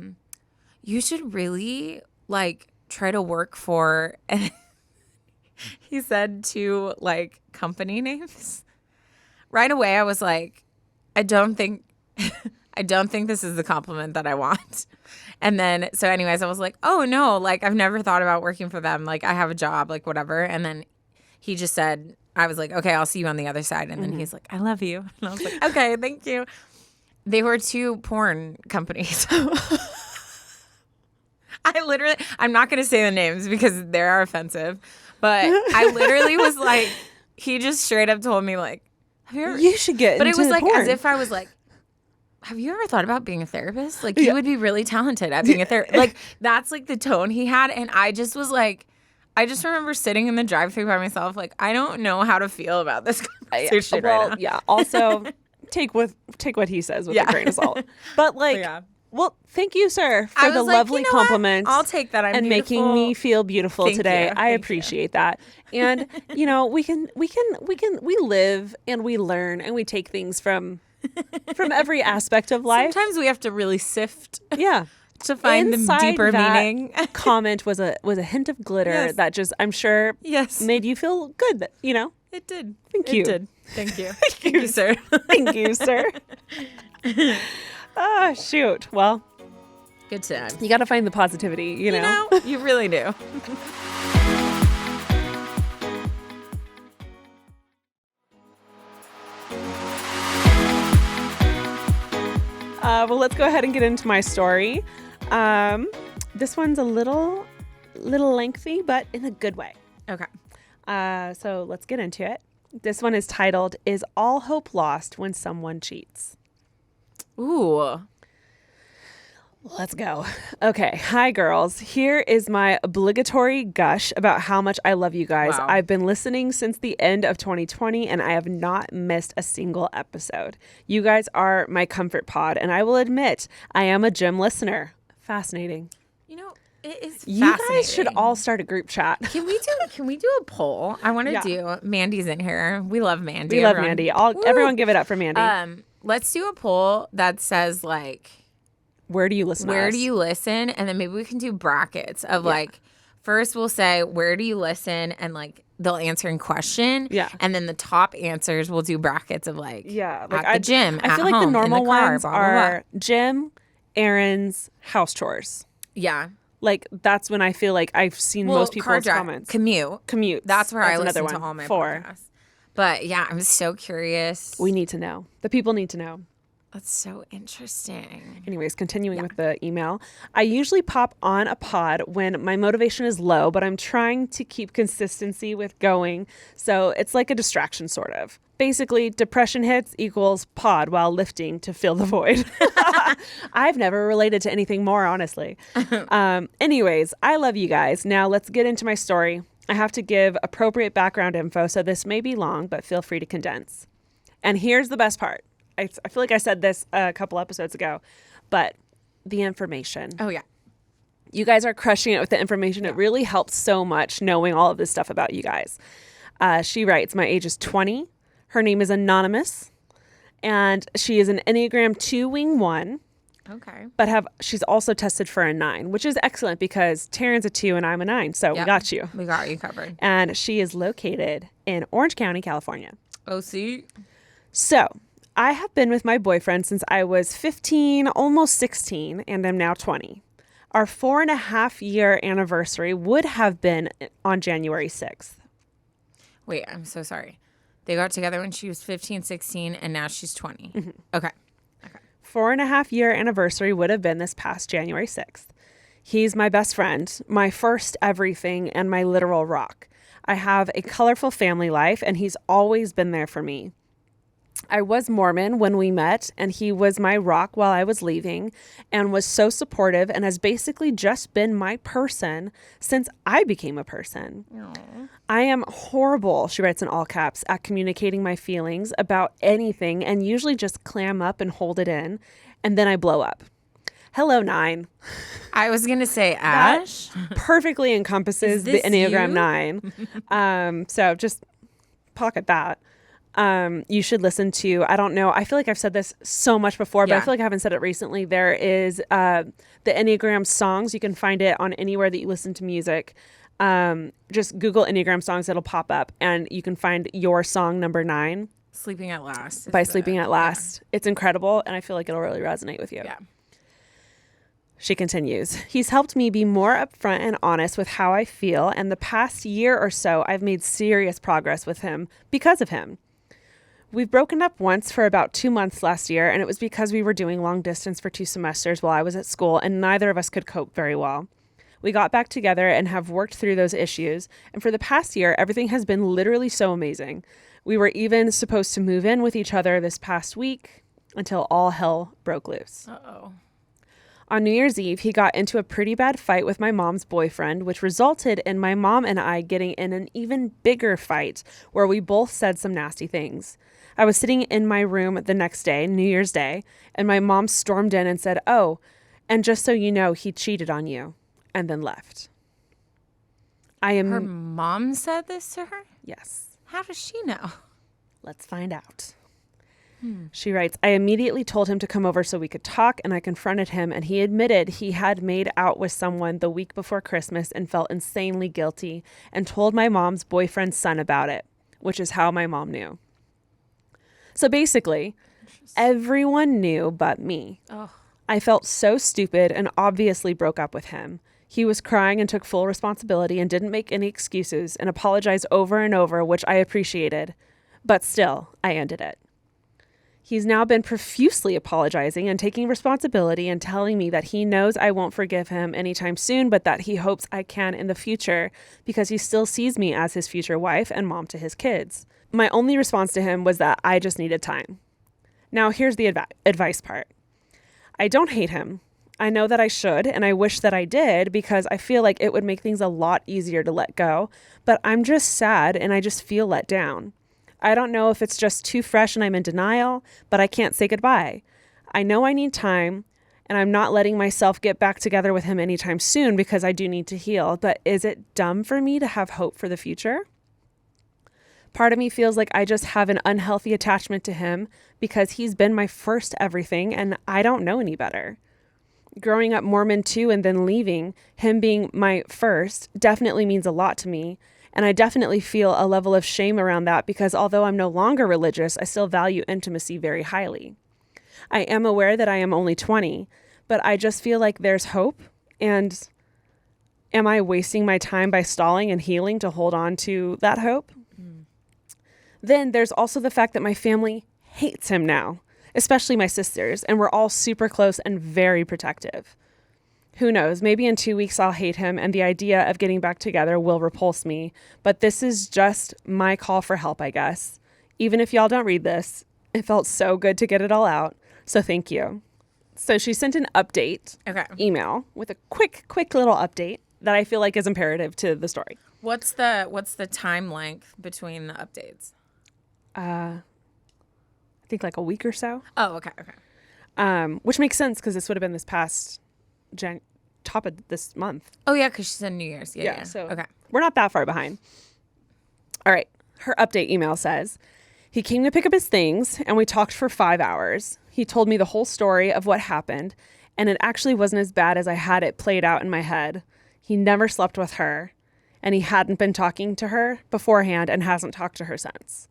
you should really like try to work for," and he said 2 like company names. Right away I was like, I don't think this is the compliment that I want. And then so anyways I was like, "Oh no, like I've never thought about working for them, like I have a job, like whatever." And then he just said, I was like, "Okay, I'll see you on the other side." And then he's like, "I love you." And I was like, "Okay, thank you." They were 2 porn companies. I'm not going to say the names because they are offensive, but I literally was like, he just straight up told me like, you should get but into it was like porn. as if I was like, "Have you ever thought about being a therapist? Like you would be really talented at being a therapist." Like that's like the tone he had. And I just was like, I just remember sitting in the drive-thru by myself, like, I don't know how to feel about this conversation right now. Yeah. Also, take what he says with a grain of salt. But like, well, thank you, sir, for the lovely compliment. I'll take that. I'm and beautiful. Making me feel beautiful Thank today. you. I appreciate that. And we live and we learn and we take things from every aspect of life. Sometimes we have to really sift. Yeah. To find Inside the deeper that meaning. Comment was a hint of glitter that just, I'm sure, made you feel good. It did. Thank you. It did. Thank you. Thank you, sir. Thank you, sir. Oh, shoot. Well, good times. You got to find the positivity, you know? You really do. Well, let's go ahead and get into my story. This one's a little lengthy, but in a good way. Okay. So let's get into it. This one is titled, "Is All Hope Lost When Someone Cheats?" Ooh. Let's go. Okay. Hi, girls. Here is my obligatory gush about how much I love you guys. Wow. I've been listening since the end of 2020, and I have not missed a single episode. You guys are my comfort pod, and I will admit I am a gym listener. Fascinating. It is You fascinating. guys should all start a group chat. Can we do a poll? I want to do. Mandy's in here. We love Mandy. We love Mandy. Everyone give it up for Mandy. Let's do a poll that says like, where do you listen? Where do you listen? And then maybe we can do brackets of like, first we'll say, where do you listen? And like, they'll answer in question. Yeah. And then the top answers, we'll do brackets of like, like at the gym, I at feel like home, the normal in the car, ones blah, blah, blah. are gym, errands, house chores. Yeah. Like, that's when I feel like I've seen most people's comments. Commute. That's where I listen to all my 4. podcasts. But yeah, I'm so curious. We need to know. The people need to know. That's so interesting. Anyways, continuing with the email. I usually pop on a pod when my motivation is low, but I'm trying to keep consistency with going. So it's like a distraction, sort of. Basically, depression hits equals pod while lifting to fill the void. I've never related to anything more, honestly. Anyways, I love you guys. Now let's get into my story. I have to give appropriate background info, so this may be long, but feel free to condense. And here's the best part. I feel like I said this a couple episodes ago, but the information. Oh, yeah. You guys are crushing it with the information. It really helps so much knowing all of this stuff about you guys. She writes, my age is 20. Her name is Anonymous, and she is an Enneagram 2 Wing 1. Okay. But she's also tested for a 9, which is excellent because Taryne's a 2 and I'm a 9. So we got you. We got you covered. And she is located in Orange County, California. Oh, see? So I have been with my boyfriend since I was 15, almost 16, and I'm now 20. Our 4.5-year anniversary would have been on January 6th. Wait, I'm so sorry. They got together when she was 15, 16, and now she's 20. Mm-hmm. Okay. 4.5-year anniversary would have been this past January 6th. He's my best friend, my first everything, and my literal rock. I have a colorful family life, and he's always been there for me. I was Mormon when we met, and he was my rock while I was leaving, and was so supportive and has basically just been my person since I became a person. Aww. I am horrible, she writes in all caps, at communicating my feelings about anything and usually just clam up and hold it in, and then I blow up. Hello, 9. I was going to say, Ash. That perfectly encompasses the Enneagram 9. So just pocket that. You should listen to, I don't know, I feel like I've said this so much before, but I feel like I haven't said it recently. There is the Enneagram songs. You can find it on anywhere that you listen to music. Just Google Enneagram songs, it'll pop up, and you can find your song number 9. Sleeping at Last. By Sleeping at Last. It's incredible, and I feel like it'll really resonate with you. Yeah. She continues, he's helped me be more upfront and honest with how I feel, and the past year or so, I've made serious progress with him because of him. We've broken up once for about 2 months last year, and it was because we were doing long distance for 2 semesters while I was at school, and neither of us could cope very well. We got back together and have worked through those issues, and for the past year, everything has been literally so amazing. We were even supposed to move in with each other this past week until all hell broke loose. Uh-oh. On New Year's Eve, he got into a pretty bad fight with my mom's boyfriend, which resulted in my mom and I getting in an even bigger fight where we both said some nasty things. I was sitting in my room the next day, New Year's Day, and my mom stormed in and said, "Oh, and just so you know, he cheated on you," and then left. Her mom said this to her? Yes. How does she know? Let's find out. She writes, I immediately told him to come over so we could talk, and I confronted him, and he admitted he had made out with someone the week before Christmas and felt insanely guilty and told my mom's boyfriend's son about it, which is how my mom knew. So basically, everyone knew but me. Oh. I felt so stupid and obviously broke up with him. He was crying and took full responsibility and didn't make any excuses and apologized over and over, which I appreciated. But still, I ended it. He's now been profusely apologizing and taking responsibility and telling me that he knows I won't forgive him anytime soon, but that he hopes I can in the future because he still sees me as his future wife and mom to his kids. My only response to him was that I just needed time. Now, here's the advice part. I don't hate him. I know that I should, and I wish that I did because I feel like it would make things a lot easier to let go, but I'm just sad and I just feel let down. I don't know if it's just too fresh and I'm in denial, but I can't say goodbye. I know I need time, and I'm not letting myself get back together with him anytime soon because I do need to heal, but is it dumb for me to have hope for the future? Part of me feels like I just have an unhealthy attachment to him because he's been my first everything and I don't know any better. Growing up Mormon too and then leaving, him being my first, definitely means a lot to me. And I definitely feel a level of shame around that because although I'm no longer religious, I still value intimacy very highly. I am aware that I am only 20, but I just feel like there's hope. And am I wasting my time by stalling and healing to hold on to that hope? Then there's also the fact that my family hates him now, especially my sisters, and we're all super close and very protective. Who knows, maybe in 2 weeks I'll hate him and the idea of getting back together will repulse me, but this is just my call for help, I guess. Even if y'all don't read this, it felt so good to get it all out, so thank you. So she sent an update email with a quick little update that I feel like is imperative to the story. What's the time length between the updates? I think like a week or so. Oh, okay. Which makes sense because this would have been this past top of this month. Oh yeah, because she said New Year's. Yeah. So okay, we're not that far behind. All right, her update email says, he came to pick up his things and we talked for 5 hours. He told me the whole story of what happened, and it actually wasn't as bad as I had it played out in my head. He never slept with her, and he hadn't been talking to her beforehand and hasn't talked to her since.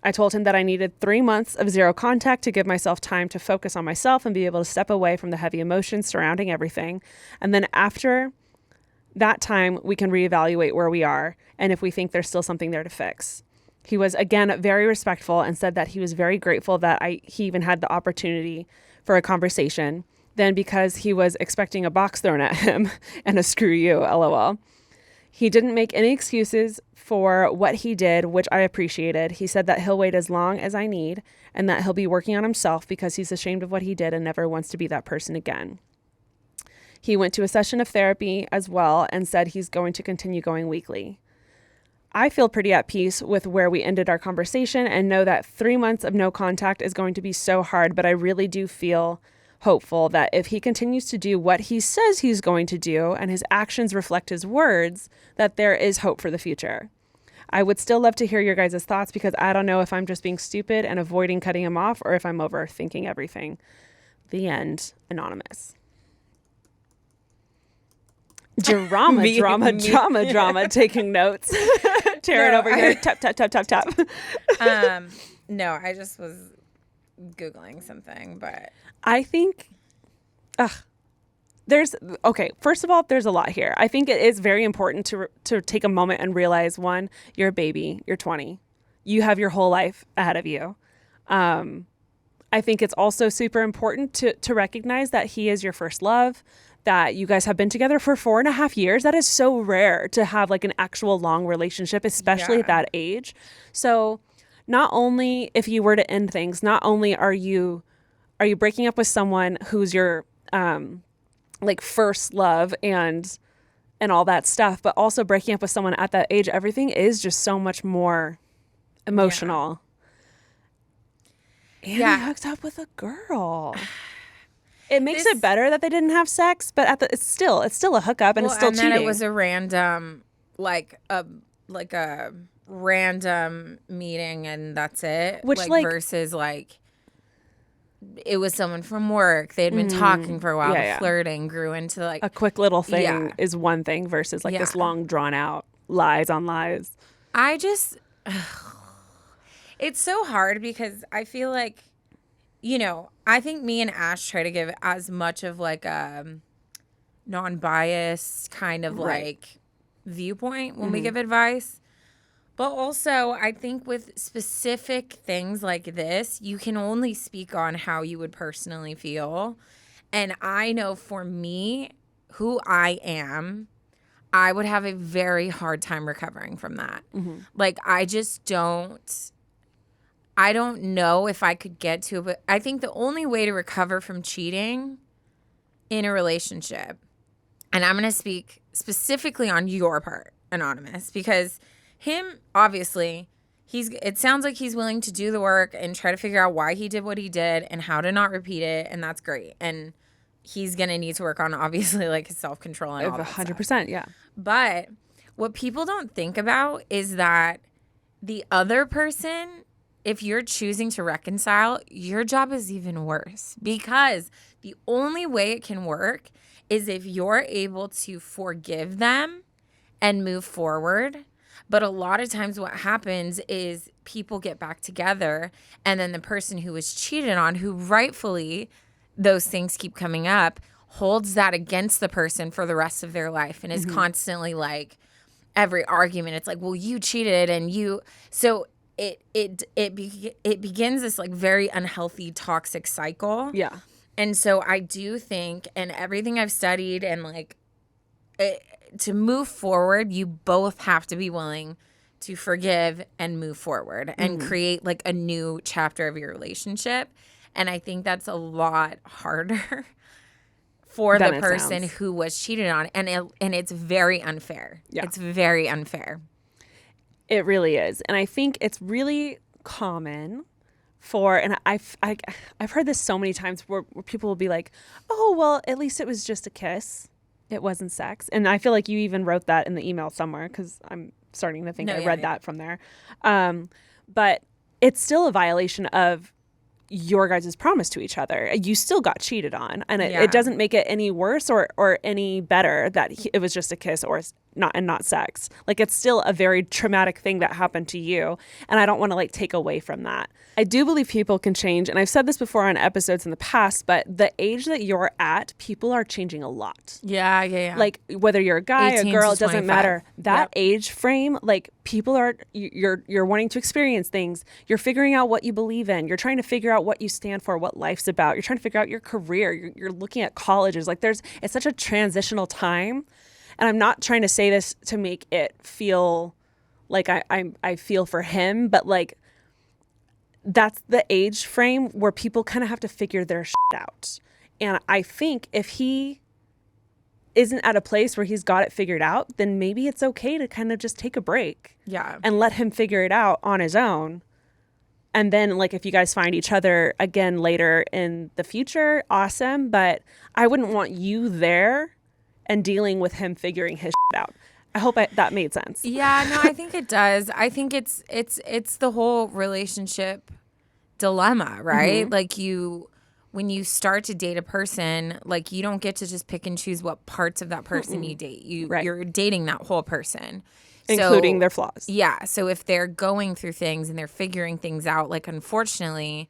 I told him that I needed 3 months of zero contact to give myself time to focus on myself and be able to step away from the heavy emotions surrounding everything. And then after that time, we can reevaluate where we are and if we think there's still something there to fix. He was, again, very respectful and said that he was very grateful that he even had the opportunity for a conversation. Then because he was expecting a box thrown at him and a screw you, LOL. He didn't make any excuses for what he did, which I appreciated. He said that he'll wait as long as I need and that he'll be working on himself because he's ashamed of what he did and never wants to be that person again. He went to a session of therapy as well and said he's going to continue going weekly. I feel pretty at peace with where we ended our conversation and know that 3 months of no contact is going to be so hard, but I really do feel hopeful that if he continues to do what he says he's going to do and his actions reflect his words, that there is hope for the future. I would still love to hear your guys' thoughts because I don't know if I'm just being stupid and avoiding cutting him off or if I'm overthinking everything. The end. Anonymous. Drama, taking notes. Taryne over here. Tap. No, I just was Googling something, but I think, first of all, there's a lot here. I think it is very important to take a moment and realize, one, you're a baby, you're 20. You have your whole life ahead of you. I think it's also super important to recognize that he is your first love, that you guys have been together for 4.5 years. That is so rare to have like an actual long relationship, especially at that age. So not only if you were to end things, not only are you breaking up with someone who's your like first love and all that stuff, but also breaking up with someone at that age, everything is just so much more emotional. And he hooked up with a girl. It makes it better that they didn't have sex, but it's still a hookup and it's still cheating. And then it was a random, like a random meeting and that's it. Which versus it was someone from work. They had been talking for a while. The flirting grew into a quick little thing is one thing versus this long drawn out lies on lies. It's so hard because I feel like, I think me and Ash try to give as much of a non-biased kind of viewpoint when we give advice. But also, I think with specific things like this, you can only speak on how you would personally feel. And I know for me, who I am, I would have a very hard time recovering from that. Mm-hmm. I don't know if I could get to it, but I think the only way to recover from cheating in a relationship, and I'm going to speak specifically on your part, Anonymous, because him, obviously, it sounds like he's willing to do the work and try to figure out why he did what he did and how to not repeat it, and that's great. And he's going to need to work on, obviously, his self-control and all that 100%, stuff. yeah. But what people don't think about is that the other person, if you're choosing to reconcile, your job is even worse because the only way it can work is if you're able to forgive them and move forward. But a lot of times what happens is people get back together and then the person who was cheated on, who rightfully those things keep coming up, holds that against the person for the rest of their life and is constantly every argument. It's well, you cheated and you. So it begins this like very unhealthy toxic cycle. Yeah. And so I do think, and everything I've studied, and like to move forward, you both have to be willing to forgive and move forward and create like a new chapter of your relationship. And I think that's a lot harder for the person who was cheated on. And it's very unfair. Yeah. It's very unfair. It really is. And I think it's really common and I've heard this so many times where people will be like, oh, well, at least it was just a kiss. It wasn't sex. And I feel like you even wrote that in the email somewhere, because I'm starting to think I read that from there. But it's still a violation of your guys' promise to each other. You still got cheated on, and it doesn't make it any worse or any better that it was just a kiss or not sex. Like, it's still a very traumatic thing that happened to you, and I don't want to like take away from that. I do believe people can change, and I've said this before on episodes in the past, but the age that you're at, people are changing a lot. Yeah. Like, whether you're a guy or girl, it doesn't matter. That age frame, like, people are, you're wanting to experience things. You're figuring out what you believe in. You're trying to figure out what you stand for, what life's about. You're trying to figure out your career. You're looking at colleges. Like, it's such a transitional time. And I'm not trying to say this to make it feel like I feel for him, but like, that's the age frame where people kind of have to figure their shit out. And I think if he isn't at a place where he's got it figured out, then maybe it's okay to kind of just take a break. Yeah. And let him figure it out on his own. And then, like, if you guys find each other again later in the future, awesome. But I wouldn't want you there and dealing with him figuring his shit out. I hope that made sense. Yeah, no, I think it does. I think it's the whole relationship dilemma, right? Mm-hmm. Like, when you start to date a person, like, you don't get to just pick and choose what parts of that person you date. You're dating that whole person. Including their flaws. Yeah. So if they're going through things and they're figuring things out, like, unfortunately,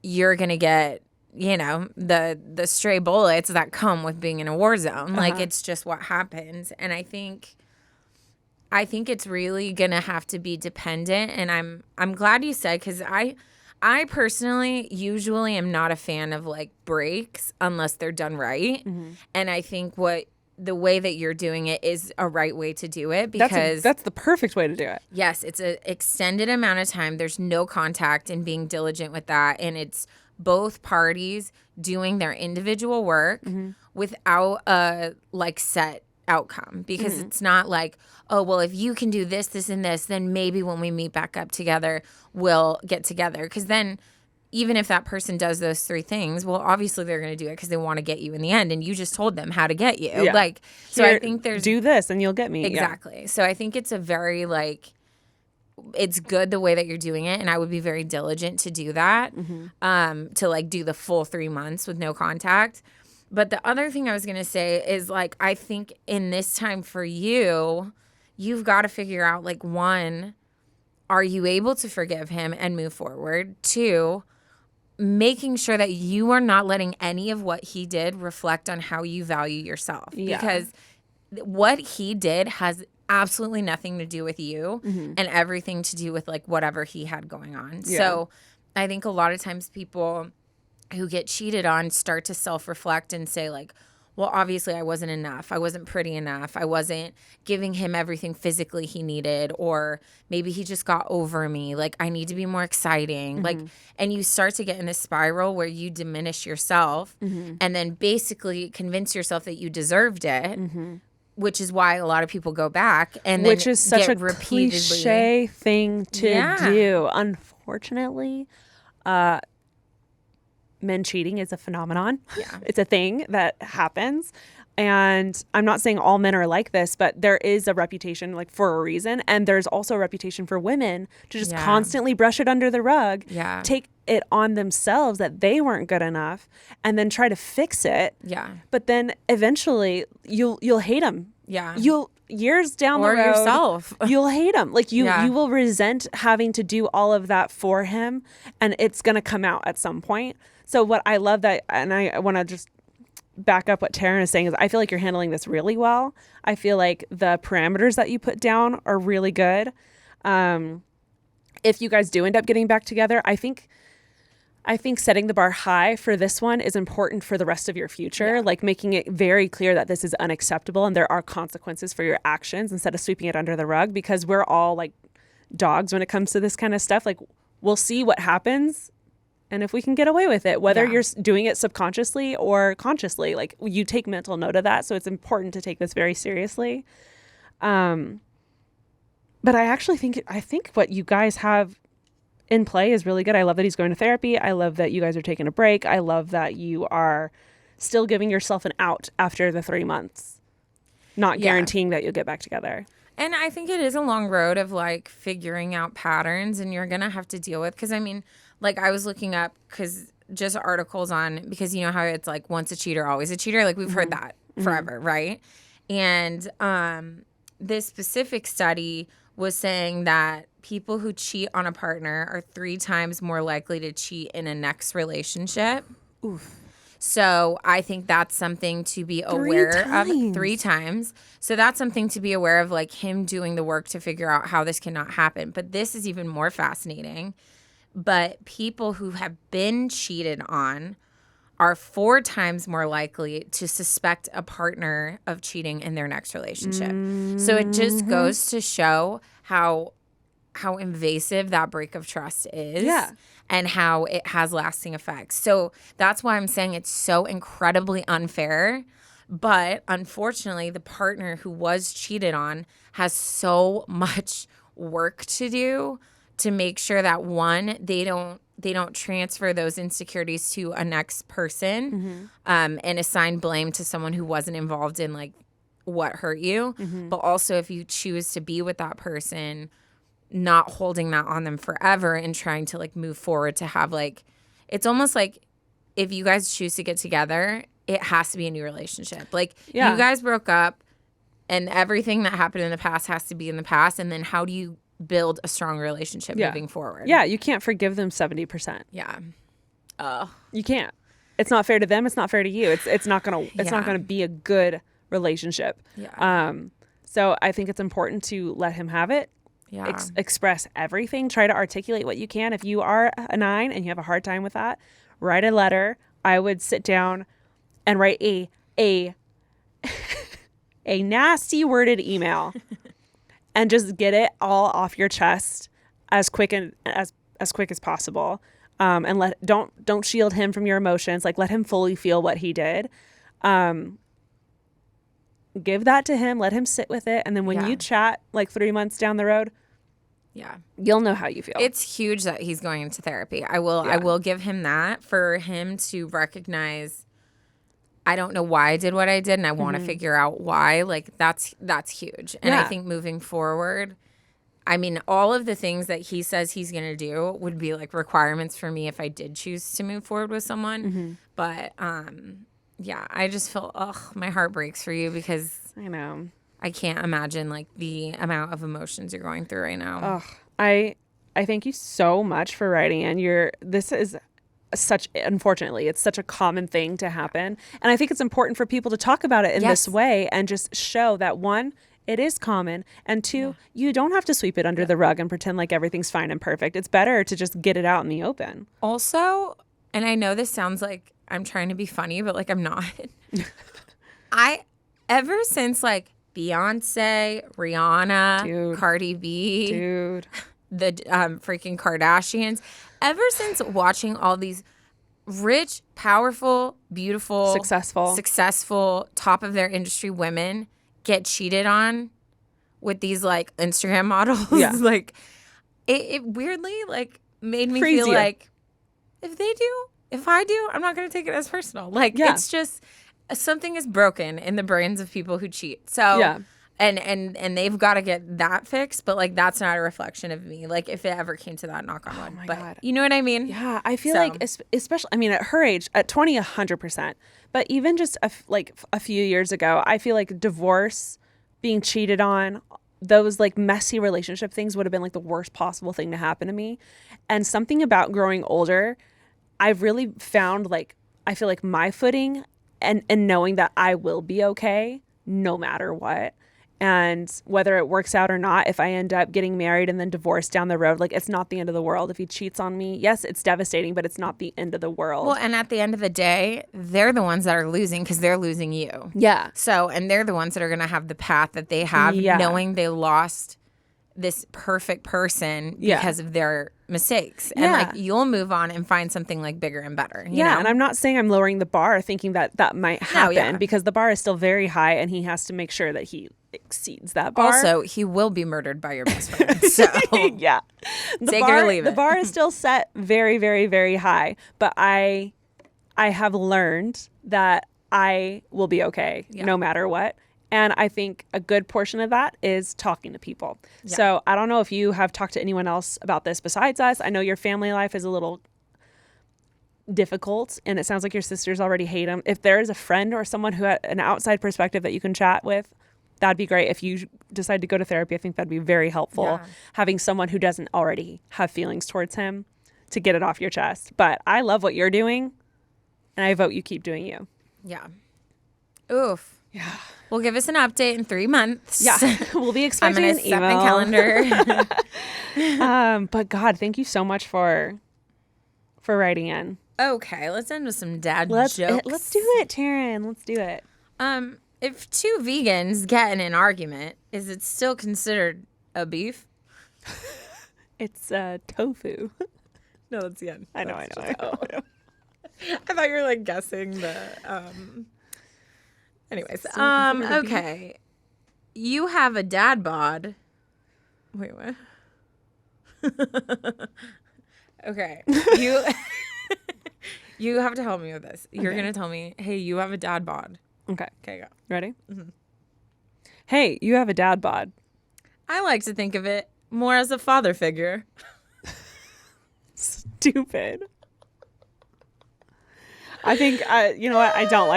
you're going to get, the stray bullets that come with being in a war zone. Like, it's just what happens. And I think it's really going to have to be dependent. And I'm glad you said, because I personally usually am not a fan of like breaks unless they're done right. Mm-hmm. And I think the way that you're doing it is a right way to do it, because that's the perfect way to do it. Yes, it's an extended amount of time. There's no contact and being diligent with that. And it's both parties doing their individual work without a like set outcome, because it's not like, oh, well, if you can do this, this, and this, then maybe when we meet back up together, we'll get together. Because then even if that person does those three things, well, obviously they're going to do it because they want to get you in the end, and you just told them how to get you. Yeah. Like, so I think do this and you'll get me. Exactly. Yeah. So I think it's a very like, it's good the way that you're doing it, and I would be very diligent to do that, to like do the full 3 months with no contact. But the other thing I was going to say is, like, I think in this time for you, you've got to figure out, like, one, are you able to forgive him and move forward? Two, making sure that you are not letting any of what he did reflect on how you value yourself. Yeah. Because what he did has absolutely nothing to do with you and everything to do with, like, whatever he had going on. Yeah. So I think a lot of times people who get cheated on start to self-reflect and say, like, well, obviously I wasn't enough. I wasn't pretty enough. I wasn't giving him everything physically he needed, or maybe he just got over me. Like, I need to be more exciting. Like, and you start to get in this spiral where you diminish yourself and then basically convince yourself that you deserved it, which is why a lot of people go back and which is such a cliche thing to do. Unfortunately, men cheating is a phenomenon. Yeah. It's a thing that happens. And I'm not saying all men are like this, but there is a reputation, like, for a reason. And there's also a reputation for women to just constantly brush it under the rug, take it on themselves that they weren't good enough, and then try to fix it. Yeah. But then eventually you'll hate them. Yeah. Years down the road, yourself. You'll hate him. Like, you will resent having to do all of that for him, and it's going to come out at some point. So what I love that, and I want to just back up what Taryne is saying, is I feel like you're handling this really well. I feel like the parameters that you put down are really good. And if you guys do end up getting back together, I think setting the bar high for this one is important for the rest of your future, like making it very clear that this is unacceptable and there are consequences for your actions instead of sweeping it under the rug, because we're all like dogs when it comes to this kind of stuff. Like, we'll see what happens and if we can get away with it, whether you're doing it subconsciously or consciously, like you take mental note of that. So it's important to take this very seriously. But I think what you guys have in play is really good. I love that he's going to therapy. I love that you guys are taking a break. I love that you are still giving yourself an out after the 3 months, not guaranteeing that you'll get back together. And I think it is a long road of like figuring out patterns, and you're going to have to deal with, because I mean, like I was looking up just articles on, because you know how it's like once a cheater, always a cheater. Like we've heard that forever, right? And this specific study was saying that people who cheat on a partner are 3 times more likely to cheat in a next relationship. Oof. So I think that's something to be aware of. 3 times. So that's something to be aware of, like him doing the work to figure out how this cannot happen. But this is even more fascinating. But people who have been cheated on are 4 times more likely to suspect a partner of cheating in their next relationship. So it just goes to show how invasive that break of trust is, and how it has lasting effects. So that's why I'm saying it's so incredibly unfair. But unfortunately, the partner who was cheated on has so much work to do to make sure that, one, they don't transfer those insecurities to a next person, and assign blame to someone who wasn't involved in like what hurt you. But also, if you choose to be with that person, not holding that on them forever and trying to like move forward to have like, it's almost like if you guys choose to get together, it has to be a new relationship. Like you guys broke up and everything that happened in the past has to be in the past. And then how do you build a strong relationship moving forward? Yeah, you can't forgive them 70%. Yeah. You can't. It's not fair to them. It's not fair to you. It's not gonna be a good relationship. Yeah. So I think it's important to let him have it. Yeah. Express everything. Try to articulate what you can. If you are a 9 and you have a hard time with that, write a letter. I would sit down and write a nasty worded email and just get it all off your chest as quick as possible. And don't shield him from your emotions. Like, let him fully feel what he did. Give that to him. Let him sit with it. And then when you chat like 3 months down the road, you'll know how you feel. It's huge that he's going into therapy. I will give him that, for him to recognize, I don't know why I did what I did, and I want to figure out why. Like that's huge. And I think moving forward, I mean, all of the things that he says he's going to do would be like requirements for me if I did choose to move forward with someone. But I just feel, my heart breaks for you, because I know. I can't imagine like the amount of emotions you're going through right now. I thank you so much for writing in. This is unfortunately, it's such a common thing to happen. And I think it's important for people to talk about it in this way and just show that, 1, it is common, and 2, you don't have to sweep it under the rug and pretend like everything's fine and perfect. It's better to just get it out in the open. Also, and I know this sounds like I'm trying to be funny, but like I'm not. Ever since like Beyonce, Rihanna, Cardi B, the freaking Kardashians, ever since watching all these rich, powerful, beautiful, successful, top of their industry women get cheated on with these like Instagram models, like it weirdly like made me feel like if I do, I'm not going to take it as personal. Like it's just something is broken in the brains of people who cheat. So and they've got to get that fixed, but like that's not a reflection of me. Like if it ever came to that, knock on wood. But God. You know what I mean? Yeah, I feel like especially, I mean, at her age, at 20, 100%. But even just a few years ago, I feel like divorce, being cheated on, those like messy relationship things would have been like the worst possible thing to happen to me. And something about growing older, I've really found like, I feel like my footing and knowing that I will be okay no matter what. And whether it works out or not, if I end up getting married and then divorced down the road, like, it's not the end of the world. If he cheats on me, yes, it's devastating, but it's not the end of the world. Well, and at the end of the day, they're the ones that are losing because they're losing you. Yeah. So, and they're the ones that are going to have the path that they have, knowing they lost this perfect person because of their mistakes. And like, you'll move on and find something like bigger and better. You know? And I'm not saying I'm lowering the bar thinking that that might happen because the bar is still very high and he has to make sure that he exceeds that bar. Also, he will be murdered by your best friend. So take it or leave it. The bar is still set very, very, very high. But I have learned that I will be okay no matter what. And I think a good portion of that is talking to people. Yeah. So I don't know if you have talked to anyone else about this besides us. I know your family life is a little difficult, and it sounds like your sisters already hate him. If there is a friend or someone who had an outside perspective that you can chat with, that'd be great. If you decide to go to therapy, I think that'd be very helpful. Having someone who doesn't already have feelings towards him to get it off your chest. But I love what you're doing, and I vote you keep doing you. Yeah. Oof. Yeah. Well, give us an update in 3 months. Yeah. We'll be expecting an email. I'm going to set my calendar. But God, thank you so much for writing in. Okay, let's end with some dad jokes. Let's do it, Taryne. Let's do it. If two vegans get in an argument, is it still considered a beef? It's tofu. No, that's the end. I know. I thought you were like guessing the Anyways, okay. You have a dad bod. Wait, what? Okay. You have to help me with this. You're going to tell me, hey, you have a dad bod. Okay, go. Ready? Mm-hmm. Hey, you have a dad bod. I like to think of it more as a father figure. Stupid. I think you know what? I don't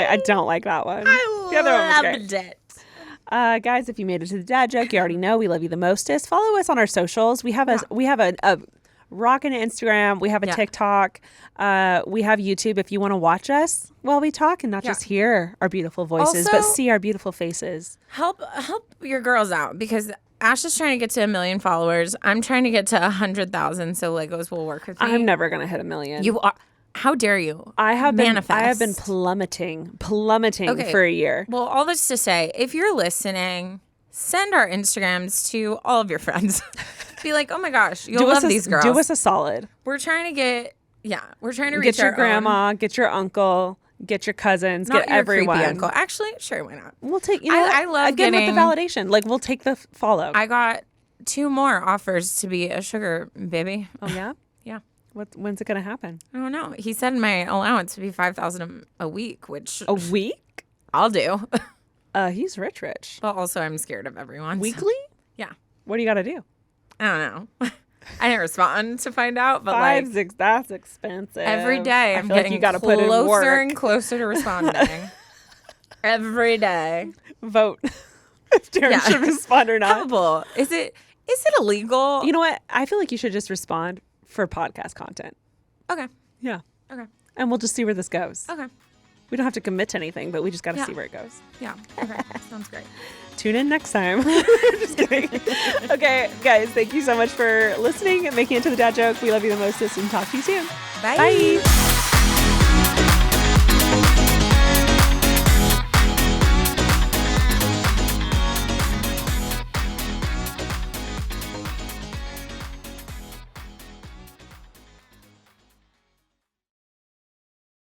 like that one. The other one was great. Guys, if you made it to the dad joke, you already know we love you the mostest. Follow us on our socials. We have a rockin' Instagram. We have a TikTok. We have YouTube. If you want to watch us while we talk and not just hear our beautiful voices, but see our beautiful faces. Help your girls out because Ash is trying to get to 1 million followers. I'm trying to get to 100,000. So Legos will work with me. I'm never gonna hit 1 million. You are. How dare you? I have been plummeting for a year. Well, all this to say, if you're listening, send our Instagrams to all of your friends. Be like, oh my gosh, you'll love these girls. Do us a solid. We're trying to reach your grandma, get your uncle, get your cousins, Not get your everyone. Creepy uncle. Actually, sure, why not? We'll take. I love again with the validation. Like we'll take the follow. I got 2 more offers to be a sugar baby. Oh yeah. Yeah. When's it gonna happen? I don't know. He said my allowance would be $5,000 a week, which a week I'll do. He's rich. But also, I'm scared of everyone. Weekly? So. Yeah. What do you got to do? I don't know. I didn't respond to find out, but 6, that's expensive. Every day I'm getting closer and closer to responding. Every day. Vote if Taryne should respond or not. Probable. Is it illegal? You know what? I feel like you should just respond for podcast content. Okay. Yeah. Okay. And we'll just see where this goes. Okay. We don't have to commit to anything, but we just got to see where it goes. Yeah. Okay. Sounds great. Tune in next time. Just kidding. Okay, guys, thank you so much for listening and making it to the dad joke. We love you the mostest and talk to you soon. Bye. Bye.